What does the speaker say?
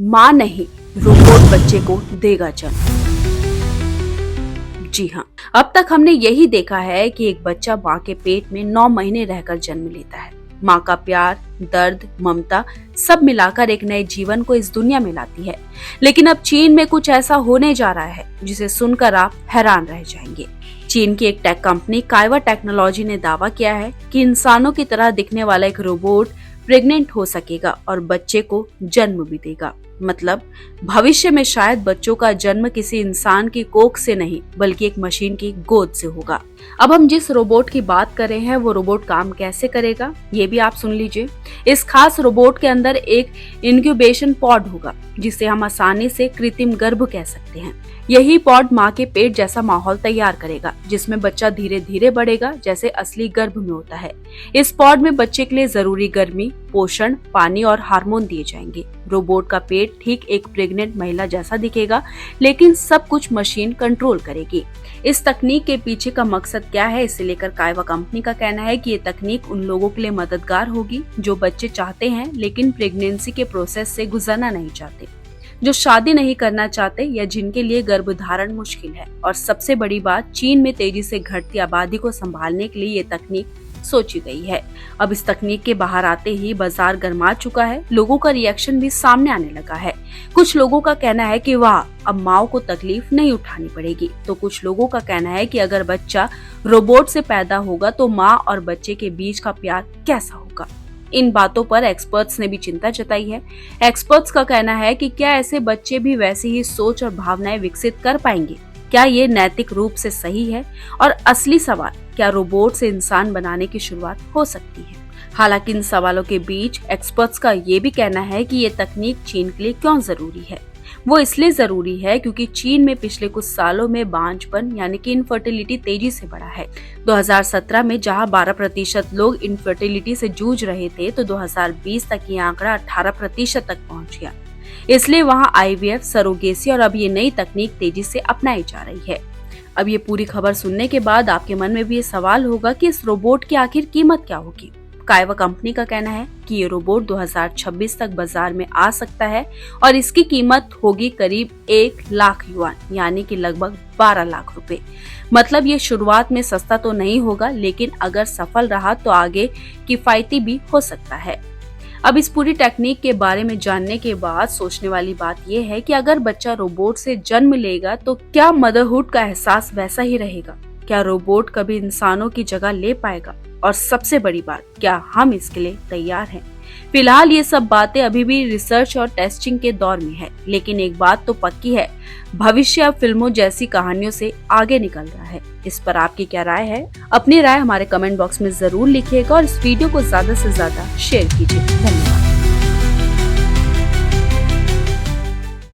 माँ नहीं, रोबोट बच्चे को देगा जन्म। जी हाँ, अब तक हमने यही देखा है कि एक बच्चा माँ के पेट में 9 महीने रहकर जन्म लेता है। माँ का प्यार, दर्द, ममता सब मिलाकर एक नए जीवन को इस दुनिया में लाती है। लेकिन अब चीन में कुछ ऐसा होने जा रहा है जिसे सुनकर आप हैरान रह जाएंगे। चीन की एक टेक कंपनी काइवा टेक्नोलॉजी ने दावा किया है कि इंसानों की तरह दिखने वाला एक रोबोट प्रेग्नेंट हो सकेगा और बच्चे को जन्म भी देगा। मतलब भविष्य में शायद बच्चों का जन्म किसी इंसान की कोख से नहीं बल्कि एक मशीन की गोद से होगा। अब हम जिस रोबोट की बात कर रहे हैं वो रोबोट काम कैसे करेगा ये भी आप सुन लीजिए। इस खास रोबोट के अंदर एक इंक्यूबेशन पॉड होगा जिसे हम आसानी से कृत्रिम गर्भ कह सकते हैं। यही पॉड माँ के पेट जैसा माहौल तैयार करेगा जिसमें बच्चा धीरे धीरे बढ़ेगा जैसे असली गर्भ में होता है। इस पॉड में बच्चे के लिए जरूरी गर्मी, पोषण, पानी और हार्मोन दिए जाएंगे। रोबोट का पेट ठीक एक प्रेग्नेंट महिला जैसा दिखेगा लेकिन सब कुछ मशीन कंट्रोल करेगी। इस तकनीक के पीछे का मकसद क्या है इसे लेकर काइवा कंपनी का कहना है कि ये तकनीक उन लोगों के लिए मददगार होगी जो बच्चे चाहते हैं लेकिन प्रेगनेंसी के प्रोसेस से गुजरना नहीं चाहते, जो शादी नहीं करना चाहते या जिनके लिए गर्भधारण मुश्किल है। और सबसे बड़ी बात, चीन में तेजी से घटती आबादी को संभालने के लिए ये तकनीक सोची गई है। अब इस तकनीक के बाहर आते ही बाजार गर्मा चुका है, लोगों का रिएक्शन भी सामने आने लगा है। कुछ लोगों का कहना है कि वाह, अब माँ को तकलीफ नहीं उठानी पड़ेगी, तो कुछ लोगों का कहना है कि अगर बच्चा रोबोट से पैदा होगा तो माँ और बच्चे के बीच का प्यार कैसा होगा। इन बातों पर एक्सपर्ट्स ने भी चिंता जताई है। एक्सपर्ट्स का कहना है कि क्या ऐसे बच्चे भी वैसी ही सोच और भावनाएं विकसित कर पाएंगे? क्या ये नैतिक रूप से सही है? और असली सवाल, क्या रोबोट से इंसान बनाने की शुरुआत हो सकती है? हालांकि इन सवालों के बीच एक्सपर्ट्स का ये भी कहना है कि ये तकनीक चीन के लिए क्यों जरूरी है। वो इसलिए जरूरी है क्योंकि चीन में पिछले कुछ सालों में बांझपन यानी कि इनफर्टिलिटी तेजी से बढ़ा है। 2017 में जहां 12% लोग इनफर्टिलिटी से जूझ रहे थे तो 2020 तक ये आंकड़ा 18% तक पहुंच गया। इसलिए वहां IVF, सरोगेसी और अब ये नई तकनीक तेजी से अपनाई जा रही है। अब ये पूरी खबर सुनने के बाद आपके मन में भी ये सवाल होगा कि इस रोबोट की आखिर कीमत क्या होगी। काइवा कंपनी का कहना है कि ये रोबोट 2026 तक बाजार में आ सकता है और इसकी कीमत होगी करीब 1 लाख युआन यानी कि लगभग 12 लाख रुपए। मतलब ये शुरुआत में सस्ता तो नहीं होगा लेकिन अगर सफल रहा तो आगे किफायती भी हो सकता है। अब इस पूरी टेक्निक के बारे में जानने के बाद सोचने वाली बात यह है कि अगर बच्चा रोबोट से जन्म लेगा तो क्या मदरहुड का एहसास वैसा ही रहेगा? क्या रोबोट कभी इंसानों की जगह ले पाएगा? और सबसे बड़ी बात, क्या हम इसके लिए तैयार हैं? फिलहाल ये सब बातें अभी भी रिसर्च और टेस्टिंग के दौर में है, लेकिन एक बात तो पक्की है, भविष्य अब फिल्मों जैसी कहानियों से आगे निकल रहा है। इस पर आपकी क्या राय है? अपनी राय हमारे कमेंट बॉक्स में जरूर लिखिएगा और इस वीडियो को ज्यादा से ज्यादा शेयर कीजिए। धन्यवाद।